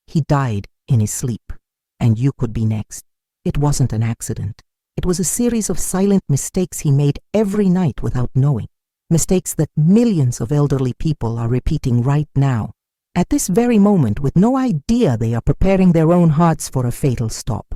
He died in his sleep, and you could be next. It wasn't an accident. It was a series of silent mistakes he made every night without knowing. Mistakes that millions of elderly people are repeating right now, at this very moment, with no idea they are preparing their own hearts for a fatal stop.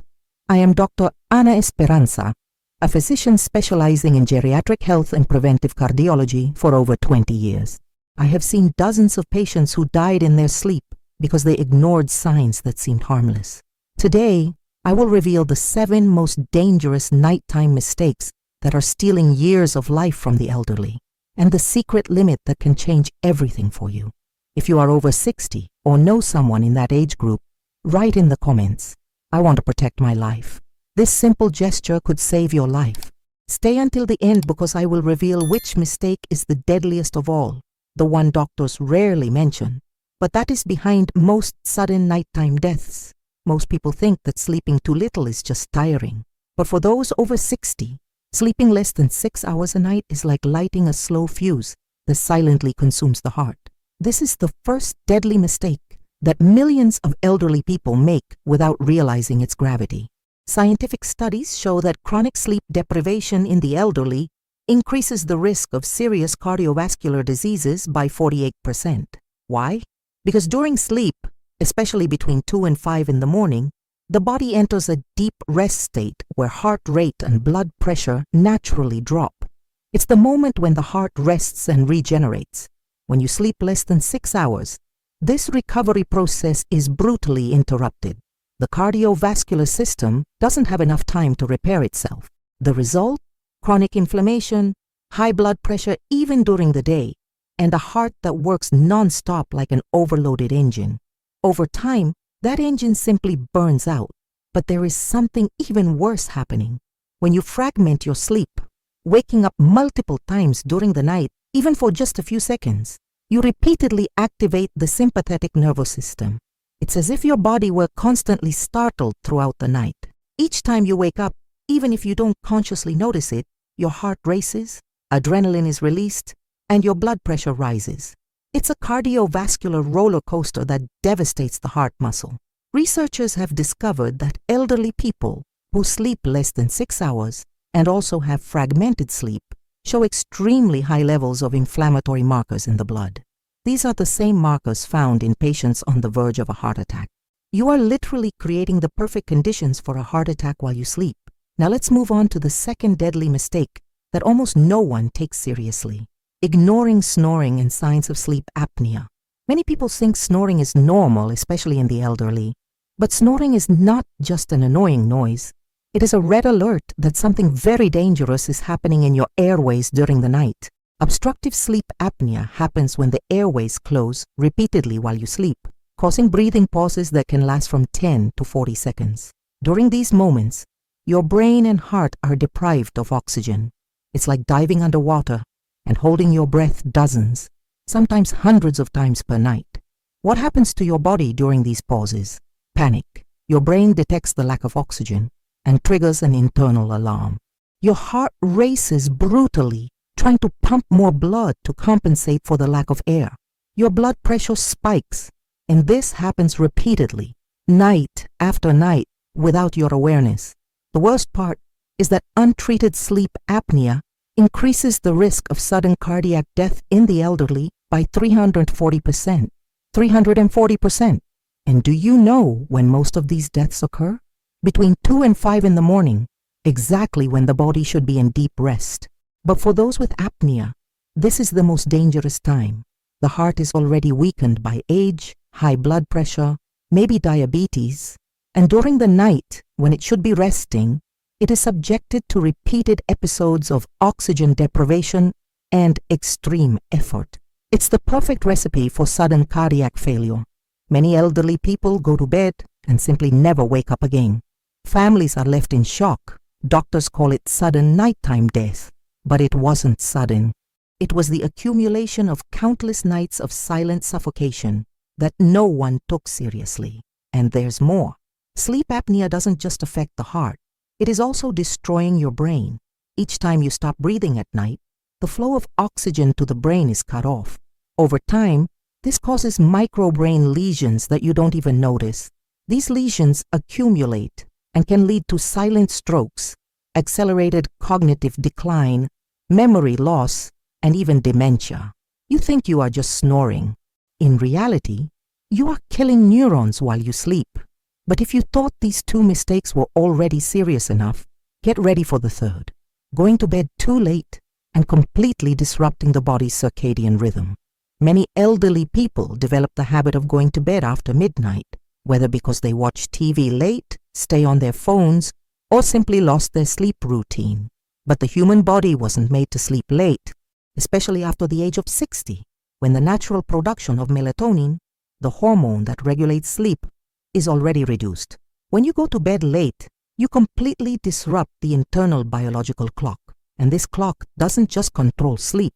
I am Dr. Ana Esperanza, a physician specializing in geriatric health and preventive cardiology for over 20 years. I have seen dozens of patients who died in their sleep because they ignored signs that seemed harmless. Today, I will reveal the 7 most dangerous nighttime mistakes that are stealing years of life from the elderly, and the secret limit that can change everything for you. If you are over 60 or know someone in that age group, write in the comments, "I want to protect my life." This simple gesture could save your life. Stay until the end because I will reveal which mistake is the deadliest of all, the one doctors rarely mention, but that is behind most sudden nighttime deaths. Most people think that sleeping too little is just tiring, but for those over 60, sleeping less than 6 hours a night is like lighting a slow fuse that silently consumes the heart. This is the first deadly mistake that millions of elderly people make without realizing its gravity. Scientific studies show that chronic sleep deprivation in the elderly increases the risk of serious cardiovascular diseases by 48%. Why? Because during sleep, especially between 2 and 5 in the morning, the body enters a deep rest state where heart rate and blood pressure naturally drop. It's the moment when the heart rests and regenerates. When you sleep less than 6 hours, this recovery process is brutally interrupted. The cardiovascular system doesn't have enough time to repair itself. The result? Chronic inflammation, high blood pressure even during the day, and a heart that works non-stop like an overloaded engine. Over time, that engine simply burns out. But there is something even worse happening. When you fragment your sleep, waking up multiple times during the night, even for just a few seconds, you repeatedly activate the sympathetic nervous system. It's as if your body were constantly startled throughout the night. Each time you wake up, even if you don't consciously notice it, your heart races, adrenaline is released, and your blood pressure rises. It's a cardiovascular roller coaster that devastates the heart muscle. Researchers have discovered that elderly people who sleep less than 6 hours and also have fragmented sleep show extremely high levels of inflammatory markers in the blood. These are the same markers found in patients on the verge of a heart attack. You are literally creating the perfect conditions for a heart attack while you sleep. Now let's move on to the second deadly mistake that almost no one takes seriously: ignoring snoring and signs of sleep apnea. Many people think snoring is normal, especially in the elderly. But snoring is not just an annoying noise. It is a red alert that something very dangerous is happening in your airways during the night. Obstructive sleep apnea happens when the airways close repeatedly while you sleep, causing breathing pauses that can last from 10 to 40 seconds. During these moments, your brain and heart are deprived of oxygen. It's like diving underwater and holding your breath dozens, sometimes hundreds of times per night. What happens to your body during these pauses? Panic. Your brain detects the lack of oxygen and triggers an internal alarm. Your heart races brutally, trying to pump more blood to compensate for the lack of air. Your blood pressure spikes, and this happens repeatedly, night after night, without your awareness. The worst part is that untreated sleep apnea increases the risk of sudden cardiac death in the elderly by 340%. 340%. And do you know when most of these deaths occur? Between 2 and 5 in the morning, exactly when the body should be in deep rest. But for those with apnea, this is the most dangerous time. The heart is already weakened by age, high blood pressure, maybe diabetes, and during the night, when it should be resting, it is subjected to repeated episodes of oxygen deprivation and extreme effort. It's the perfect recipe for sudden cardiac failure. Many elderly people go to bed and simply never wake up again. Families are left in shock. Doctors call it sudden nighttime death. But it wasn't sudden. It was the accumulation of countless nights of silent suffocation that no one took seriously. And there's more. Sleep apnea doesn't just affect the heart. It is also destroying your brain. Each time you stop breathing at night, the flow of oxygen to the brain is cut off. Over time, This causes microbrain lesions that you don't even notice. These lesions accumulate and can lead to silent strokes, accelerated cognitive decline, memory loss, and even dementia. You think you are just snoring. In reality, you are killing neurons while you sleep. But if you thought these two mistakes were already serious enough, get ready for the third. Going to bed too late and completely disrupting the body's circadian rhythm. Many elderly people develop the habit of going to bed after midnight, whether because they watch TV late, stay on their phones, or simply lost their sleep routine. But the human body wasn't made to sleep late, especially after the age of 60, when the natural production of melatonin, the hormone that regulates sleep, is already reduced. When you go to bed late, you completely disrupt the internal biological clock. And this clock doesn't just control sleep.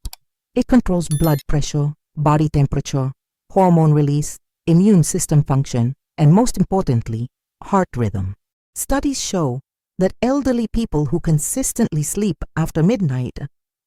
It controls blood pressure, body temperature, hormone release, immune system function, and most importantly, heart rhythm. Studies show that elderly people who consistently sleep after midnight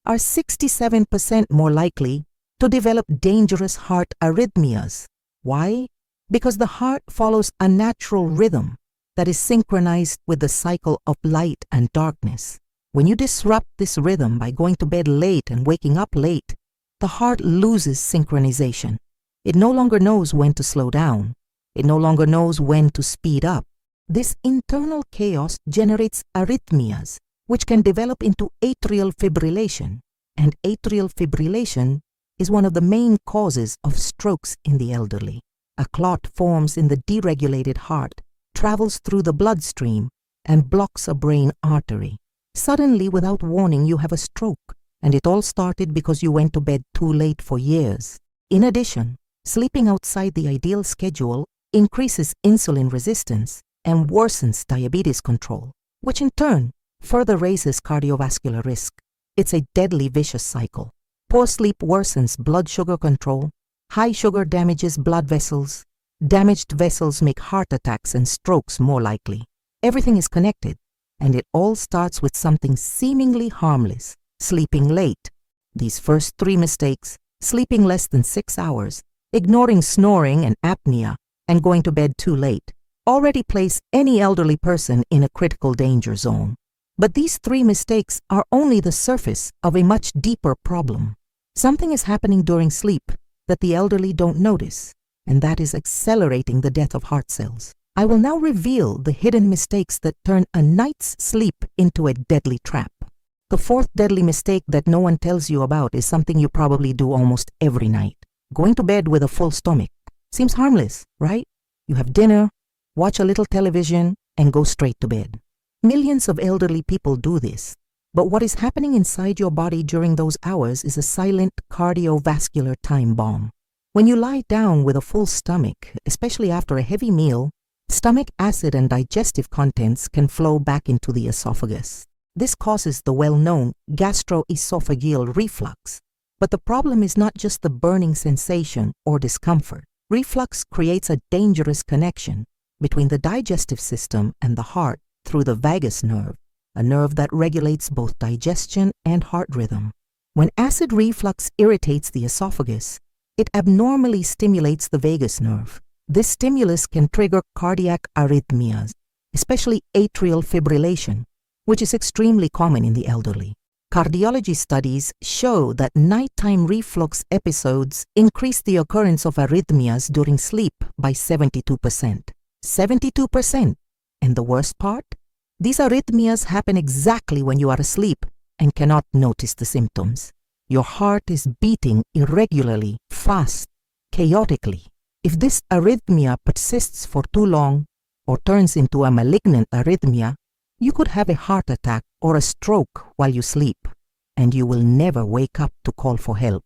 are 67% more likely to develop dangerous heart arrhythmias. Why? Because the heart follows a natural rhythm that is synchronized with the cycle of light and darkness. When you disrupt this rhythm by going to bed late and waking up late, the heart loses synchronization. It no longer knows when to slow down. It no longer knows when to speed up. This internal chaos generates arrhythmias, which can develop into atrial fibrillation. And atrial fibrillation is one of the main causes of strokes in the elderly. A clot forms in the deregulated heart, travels through the bloodstream, and blocks a brain artery. Suddenly, without warning, you have a stroke, and it all started because you went to bed too late for years. In addition, sleeping outside the ideal schedule increases insulin resistance and worsens diabetes control, which in turn further raises cardiovascular risk. It's a deadly vicious cycle. Poor sleep worsens blood sugar control, high sugar damages blood vessels, damaged vessels make heart attacks and strokes more likely. Everything is connected. And it all starts with something seemingly harmless, sleeping late. These first three mistakes, sleeping less than 6 hours, ignoring snoring and apnea, and going to bed too late, already place any elderly person in a critical danger zone. But these three mistakes are only the surface of a much deeper problem. Something is happening during sleep that the elderly don't notice, and that is accelerating the death of heart cells. I will now reveal the hidden mistakes that turn a night's sleep into a deadly trap. The fourth deadly mistake that no one tells you about is something you probably do almost every night. Going to bed with a full stomach. Seems harmless, right? You have dinner, watch a little television, and go straight to bed. Millions of elderly people do this. But what is happening inside your body during those hours is a silent cardiovascular time bomb. When you lie down with a full stomach, especially after a heavy meal, stomach acid and digestive contents can flow back into the esophagus. This causes the well-known gastroesophageal reflux. But the problem is not just the burning sensation or discomfort. Reflux creates a dangerous connection between the digestive system and the heart through the vagus nerve, a nerve that regulates both digestion and heart rhythm. When acid reflux irritates the esophagus, it abnormally stimulates the vagus nerve. This stimulus can trigger cardiac arrhythmias, especially atrial fibrillation, which is extremely common in the elderly. Cardiology studies show that nighttime reflux episodes increase the occurrence of arrhythmias during sleep by 72%. 72%! And the worst part? These arrhythmias happen exactly when you are asleep and cannot notice the symptoms. Your heart is beating irregularly, fast, chaotically. If this arrhythmia persists for too long or turns into a malignant arrhythmia, you could have a heart attack or a stroke while you sleep, and you will never wake up to call for help.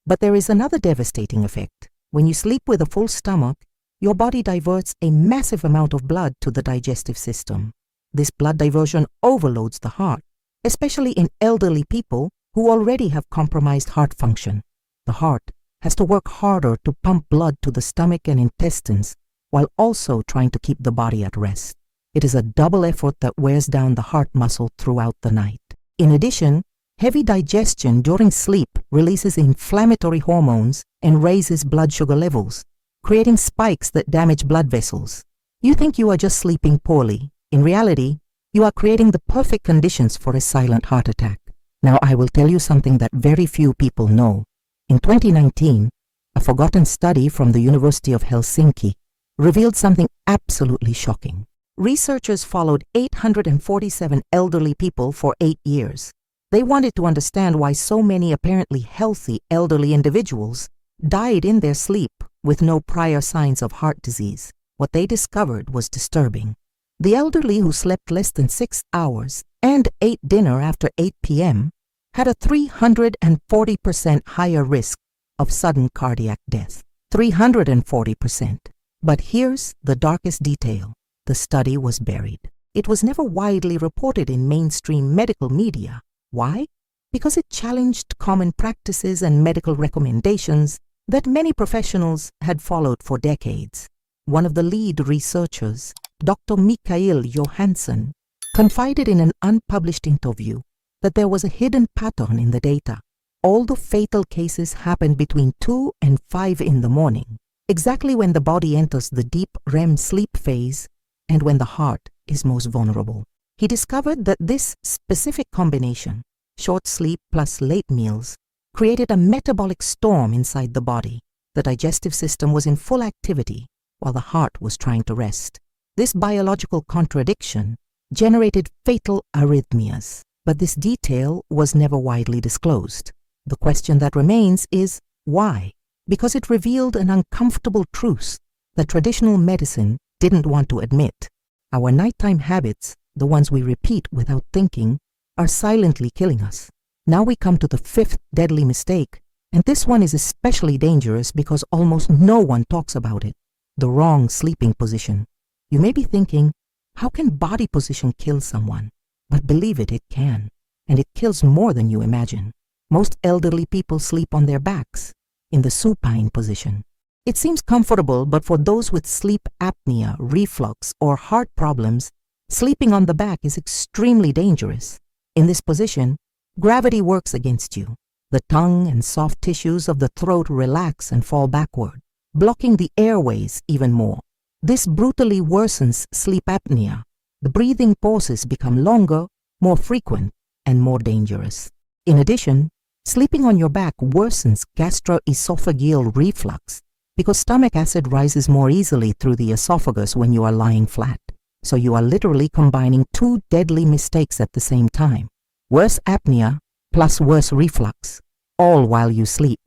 But there is another devastating effect. When you sleep with a full stomach, your body diverts a massive amount of blood to the digestive system. This blood diversion overloads the heart, especially in elderly people who already have compromised heart function. The heart has to work harder to pump blood to the stomach and intestines while also trying to keep the body at rest. It is a double effort that wears down the heart muscle throughout the night. In addition, Heavy digestion during sleep releases inflammatory hormones and raises blood sugar levels, creating spikes that damage blood vessels. You think you are just sleeping poorly. In reality, you are creating the perfect conditions for a silent heart attack. Now I will tell you something that very few people know. In 2019, a forgotten study from the University of Helsinki revealed something absolutely shocking. Researchers followed 847 elderly people for 8 years. They wanted to understand why so many apparently healthy elderly individuals died in their sleep with no prior signs of heart disease. What they discovered was disturbing. The elderly who slept less than 6 hours and ate dinner after 8 p.m. had a 340% higher risk of sudden cardiac death. 340%. But here's the darkest detail. The study was buried. It was never widely reported in mainstream medical media. Why? Because it challenged common practices and medical recommendations that many professionals had followed for decades. One of the lead researchers, Dr. Mikael Johansson, confided in an unpublished interview that there was a hidden pattern in the data. All the fatal cases happened between 2 and 5 in the morning, exactly when the body enters the deep REM sleep phase and when the heart is most vulnerable. He discovered that this specific combination, short sleep plus late meals, created a metabolic storm inside the body. The digestive system was in full activity while the heart was trying to rest. This biological contradiction generated fatal arrhythmias, but this detail was never widely disclosed. The question that remains is why? Because it revealed an uncomfortable truth that traditional medicine didn't want to admit. Our nighttime habits, the ones we repeat without thinking, are silently killing us. Now we come to the 5th deadly mistake, and this one is especially dangerous because almost no one talks about it. The wrong sleeping position. You may be thinking, how can body position kill someone? But believe it, it can. And it kills more than you imagine. Most elderly people sleep on their backs, in the supine position. It seems comfortable, but for those with sleep apnea, reflux, or heart problems, sleeping on the back is extremely dangerous. In this position, gravity works against you. The tongue and soft tissues of the throat relax and fall backward, blocking the airways even more. This brutally worsens sleep apnea. The breathing pauses become longer, more frequent, and more dangerous. In addition, sleeping on your back worsens gastroesophageal reflux because stomach acid rises more easily through the esophagus when you are lying flat. So you are literally combining 2 deadly mistakes at the same time. Worse apnea plus worse reflux, all while you sleep.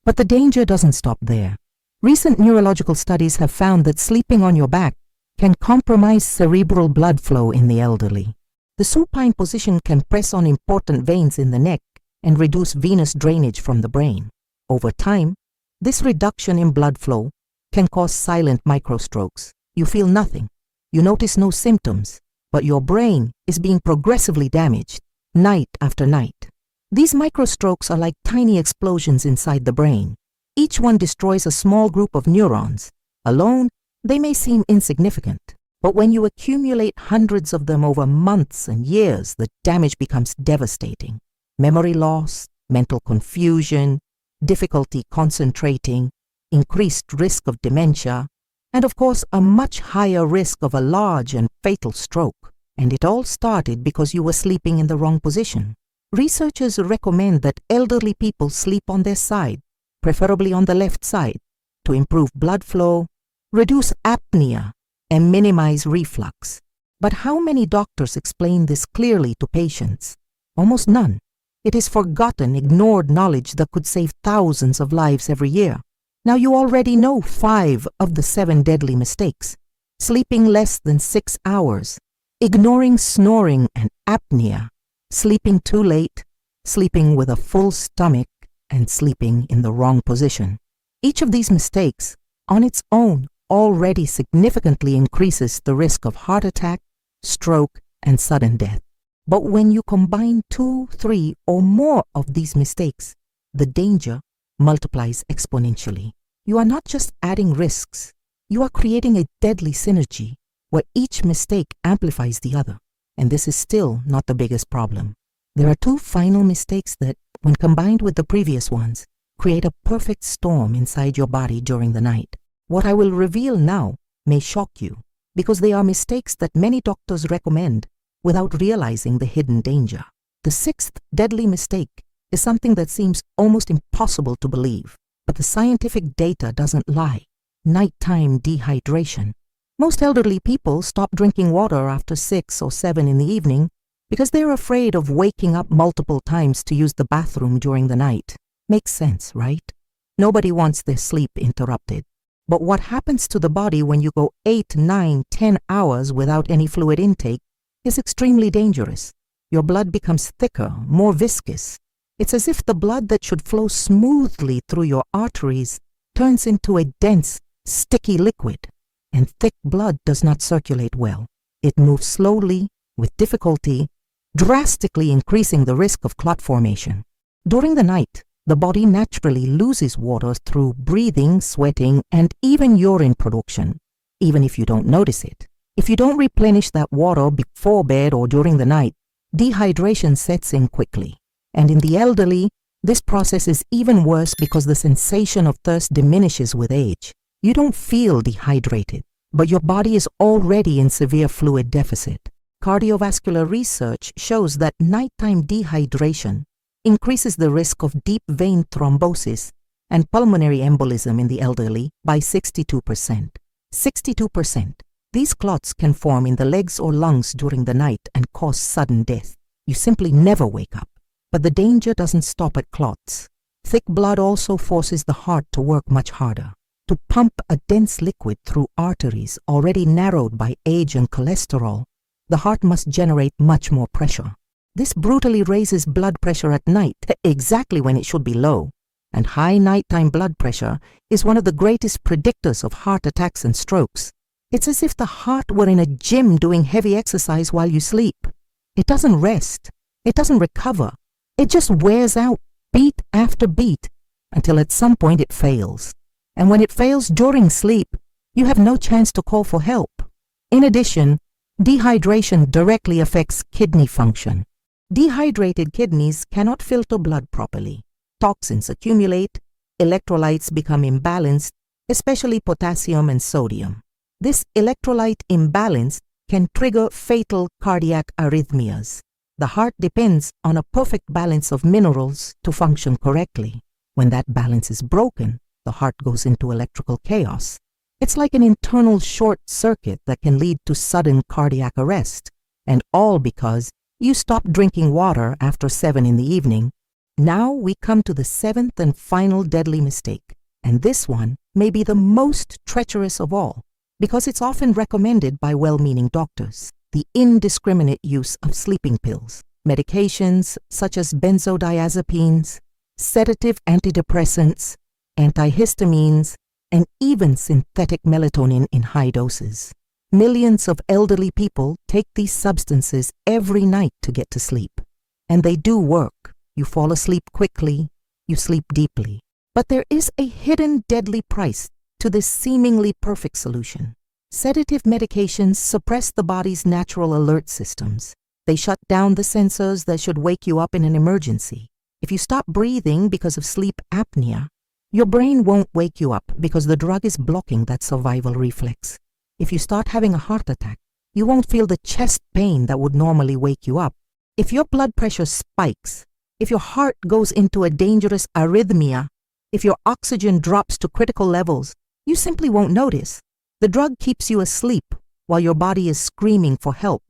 But the danger doesn't stop there. Recent neurological studies have found that sleeping on your back can compromise cerebral blood flow in the elderly. The supine position can press on important veins in the neck and reduce venous drainage from the brain. Over time, this reduction in blood flow can cause silent microstrokes. You feel nothing. You notice no symptoms, but your brain is being progressively damaged night after night. These microstrokes are like tiny explosions inside the brain. Each one destroys a small group of neurons. Alone, they may seem insignificant, but when you accumulate hundreds of them over months and years, the damage becomes devastating. Memory loss, mental confusion, difficulty concentrating, increased risk of dementia, and of course a much higher risk of a large and fatal stroke. And it all started because you were sleeping in the wrong position. Researchers recommend that elderly people sleep on their side, preferably on the left side, to improve blood flow, reduce apnea, and minimize reflux. But how many doctors explain this clearly to patients? Almost none. It is forgotten, ignored knowledge that could save thousands of lives every year. Now you already know 5 of the 7 deadly mistakes. Sleeping less than 6 hours, ignoring snoring and apnea, sleeping too late, sleeping with a full stomach, and sleeping in the wrong position. Each of these mistakes, on its own, already significantly increases the risk of heart attack, stroke, and sudden death. But when you combine 2, 3, or more of these mistakes, the danger multiplies exponentially. You are not just adding risks, you are creating a deadly synergy where each mistake amplifies the other. And this is still not the biggest problem. There are two final mistakes that, when combined with the previous ones, create a perfect storm inside your body during the night. What I will reveal now may shock you, because they are mistakes that many doctors recommend without realizing the hidden danger. The sixth deadly mistake is something that seems almost impossible to believe, but the scientific data doesn't lie. Nighttime dehydration. Most elderly people stop drinking water after 6 or 7 in the evening because they're afraid of waking up multiple times to use the bathroom during the night. Makes sense, right? Nobody wants their sleep interrupted. But what happens to the body when you go 8, 9, 10 hours without any fluid intake is extremely dangerous. Your blood becomes thicker, more viscous. It's as if the blood that should flow smoothly through your arteries turns into a dense, sticky liquid. And thick blood does not circulate well. It moves slowly, with difficulty, drastically increasing the risk of clot formation. During the night, the body naturally loses water through breathing, sweating, and even urine production, even if you don't notice it. If you don't replenish that water before bed or during the night, dehydration sets in quickly. And in the elderly, this process is even worse because the sensation of thirst diminishes with age. You don't feel dehydrated, but your body is already in severe fluid deficit. Cardiovascular research shows that nighttime dehydration increases the risk of deep vein thrombosis and pulmonary embolism in the elderly by 62%. 62%. These clots can form in the legs or lungs during the night and cause sudden death. You simply never wake up. But the danger doesn't stop at clots. Thick blood also forces the heart to work much harder. To pump a dense liquid through arteries already narrowed by age and cholesterol, the heart must generate much more pressure. This brutally raises blood pressure at night, exactly when it should be low. And high nighttime blood pressure is one of the greatest predictors of heart attacks and strokes. It's as if the heart were in a gym doing heavy exercise while you sleep. It doesn't rest. It doesn't recover. It just wears out beat after beat until at some point it fails. And when it fails during sleep, you have no chance to call for help. In addition, dehydration directly affects kidney function. Dehydrated kidneys cannot filter blood properly. Toxins accumulate, electrolytes become imbalanced, especially potassium and sodium. This electrolyte imbalance can trigger fatal cardiac arrhythmias. The heart depends on a perfect balance of minerals to function correctly. When that balance is broken, the heart goes into electrical chaos. It's like an internal short circuit that can lead to sudden cardiac arrest, and all because you stopped drinking water after 7 in the evening. Now we come to the 7th and final deadly mistake, and this one may be the most treacherous of all, because it's often recommended by well-meaning doctors. The indiscriminate use of sleeping pills, medications such as benzodiazepines, sedative antidepressants, antihistamines, and even synthetic melatonin in high doses. Millions of elderly people take these substances every night to get to sleep. And they do work. You fall asleep quickly, you sleep deeply. But there is a hidden deadly price to this seemingly perfect solution. Sedative medications suppress the body's natural alert systems. They shut down the sensors that should wake you up in an emergency. If you stop breathing because of sleep apnea, your brain won't wake you up because the drug is blocking that survival reflex. If you start having a heart attack, you won't feel the chest pain that would normally wake you up. If your blood pressure spikes, if your heart goes into a dangerous arrhythmia, if your oxygen drops to critical levels, you simply won't notice. The drug keeps you asleep while your body is screaming for help.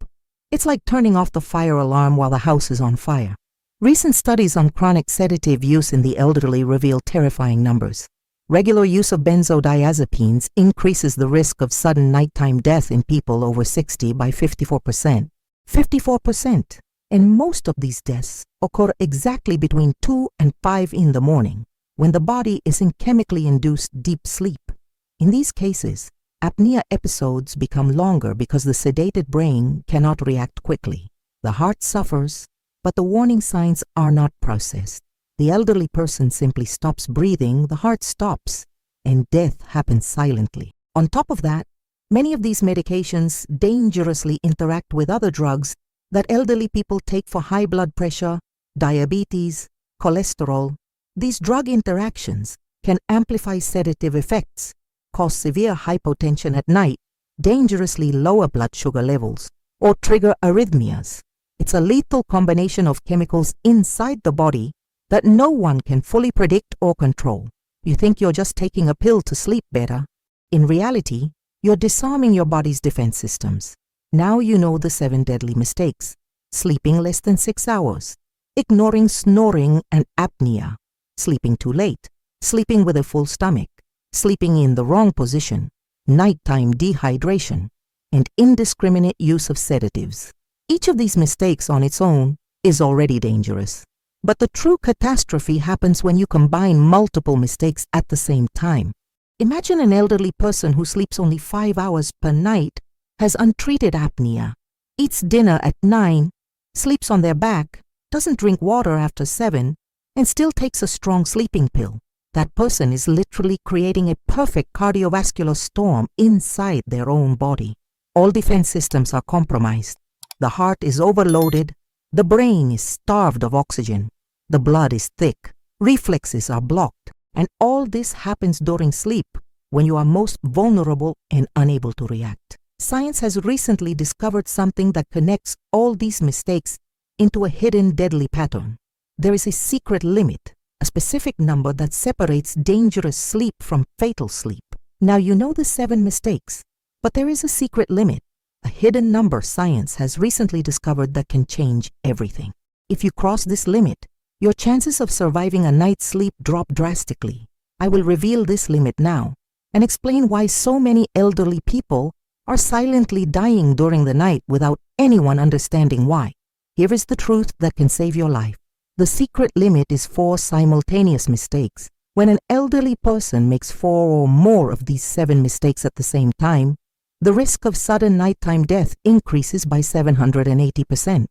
It's like turning off the fire alarm while the house is on fire. Recent studies on chronic sedative use in the elderly reveal terrifying numbers. Regular use of benzodiazepines increases the risk of sudden nighttime death in people over 60 by 54%. 54%! And most of these deaths occur exactly between 2 and 5 in the morning, when the body is in chemically induced deep sleep. In these cases, apnea episodes become longer because the sedated brain cannot react quickly. The heart suffers, but the warning signs are not processed. The elderly person simply stops breathing, the heart stops, and death happens silently. On top of that, many of these medications dangerously interact with other drugs that elderly people take for high blood pressure, diabetes, cholesterol. These drug interactions can amplify sedative effects, cause severe hypotension at night, dangerously lower blood sugar levels, or trigger arrhythmias. It's a lethal combination of chemicals inside the body that no one can fully predict or control. You think you're just taking a pill to sleep better. In reality, you're disarming your body's defense systems. Now you know the 7 deadly mistakes: sleeping less than 6 hours, ignoring snoring and apnea, sleeping too late, sleeping with a full stomach, sleeping in the wrong position, nighttime dehydration, and indiscriminate use of sedatives. Each of these mistakes on its own is already dangerous. But the true catastrophe happens when you combine multiple mistakes at the same time. Imagine an elderly person who sleeps only 5 hours per night, has untreated apnea, eats dinner at 9, sleeps on their back, doesn't drink water after 7, and still takes a strong sleeping pill. That person is literally creating a perfect cardiovascular storm inside their own body. All defense systems are compromised. The heart is overloaded. The brain is starved of oxygen. The blood is thick. Reflexes are blocked. And all this happens during sleep, when you are most vulnerable and unable to react. Science has recently discovered something that connects all these mistakes into a hidden deadly pattern. There is a secret limit, a specific number that separates dangerous sleep from fatal sleep. Now you know the 7 mistakes, but there is a secret limit, a hidden number science has recently discovered that can change everything. If you cross this limit, your chances of surviving a night's sleep drop drastically. I will reveal this limit now and explain why so many elderly people are silently dying during the night without anyone understanding why. Here is the truth that can save your life. The secret limit is 4 simultaneous mistakes. When an elderly person makes 4 or more of these 7 mistakes at the same time, the risk of sudden nighttime death increases by 780%.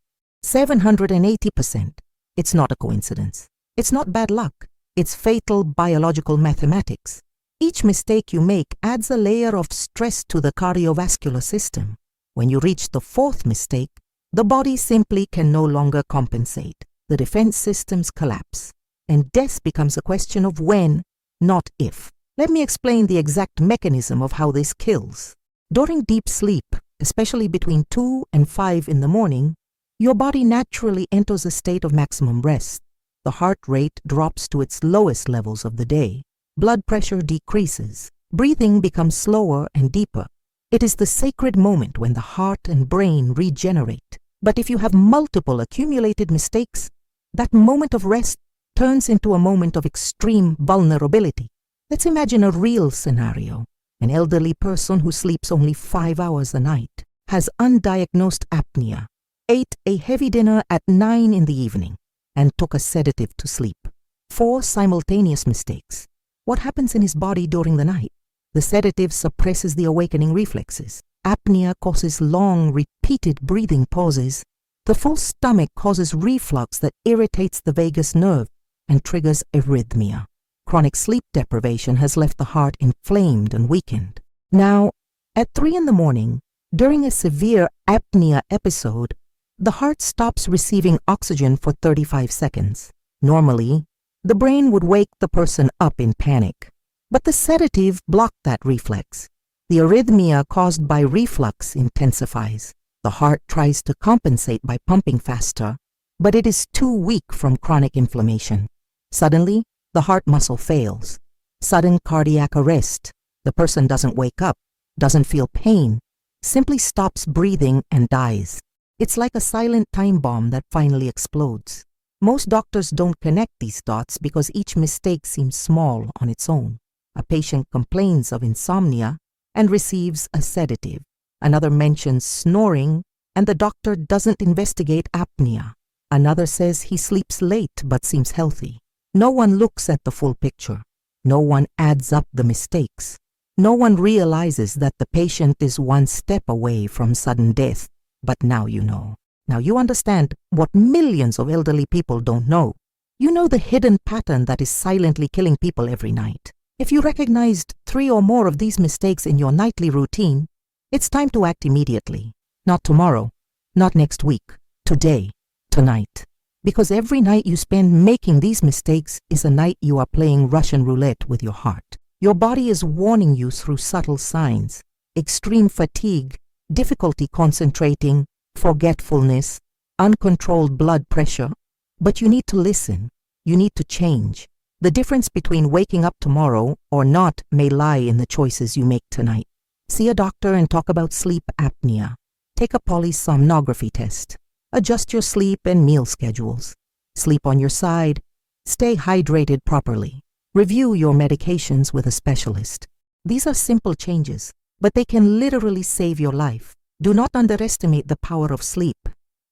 780%. It's not a coincidence. It's not bad luck. It's fatal biological mathematics. Each mistake you make adds a layer of stress to the cardiovascular system. When you reach the 4th mistake, the body simply can no longer compensate. The defense systems collapse, and death becomes a question of when, not if. Let me explain the exact mechanism of how this kills. During deep sleep, especially between 2 and 5 in the morning, your body naturally enters a state of maximum rest. The heart rate drops to its lowest levels of the day. Blood pressure decreases. Breathing becomes slower and deeper. It is the sacred moment when the heart and brain regenerate. But if you have multiple accumulated mistakes, that moment of rest turns into a moment of extreme vulnerability. Let's imagine a real scenario. An elderly person who sleeps only 5 hours a night, has undiagnosed apnea, ate a heavy dinner at 9 in the evening, and took a sedative to sleep. 4 simultaneous mistakes. What happens in his body during the night? The sedative suppresses the awakening reflexes. Apnea causes long, repeated breathing pauses. The full stomach causes reflux that irritates the vagus nerve and triggers arrhythmia. Chronic sleep deprivation has left the heart inflamed and weakened. Now, at 3 in the morning, during a severe apnea episode, the heart stops receiving oxygen for 35 seconds. Normally, the brain would wake the person up in panic, but the sedative blocked that reflex. The arrhythmia caused by reflux intensifies. The heart tries to compensate by pumping faster, but it is too weak from chronic inflammation. Suddenly, the heart muscle fails. Sudden cardiac arrest. The person doesn't wake up, doesn't feel pain, simply stops breathing and dies. It's like a silent time bomb that finally explodes. Most doctors don't connect these dots because each mistake seems small on its own. A patient complains of insomnia and receives a sedative. Another mentions snoring, and the doctor doesn't investigate apnea. Another says he sleeps late but seems healthy. No one looks at the full picture. No one adds up the mistakes. No one realizes that the patient is one step away from sudden death. But now you know. Now you understand what millions of elderly people don't know. You know the hidden pattern that is silently killing people every night. If you recognized 3 or more of these mistakes in your nightly routine, it's time to act immediately. Not tomorrow, not next week, Today, tonight. Because every night you spend making these mistakes is a night you are playing Russian roulette with your heart. Your body is warning you through subtle signs: extreme fatigue, difficulty concentrating, forgetfulness, uncontrolled blood pressure. But you need to listen. You need to change. The difference between waking up tomorrow or not may lie in the choices you make tonight. See a doctor and talk about sleep apnea. Take a polysomnography test. Adjust your sleep and meal schedules. Sleep on your side. Stay hydrated properly. Review your medications with a specialist. These are simple changes, but they can literally save your life. Do not underestimate the power of sleep.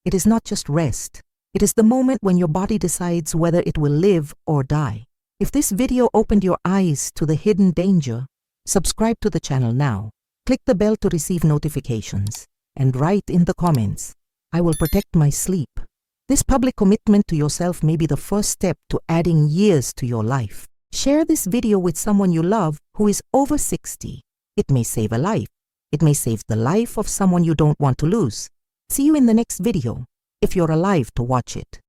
It is not just rest. It is the moment when your body decides whether it will live or die. If this video opened your eyes to the hidden danger, subscribe to the channel now. Click the bell to receive notifications. And write in the comments, "I will protect my sleep." This public commitment to yourself may be the first step to adding years to your life. Share this video with someone you love who is over 60. It may save a life. It may save the life of someone you don't want to lose. See you in the next video, if you're alive to watch it.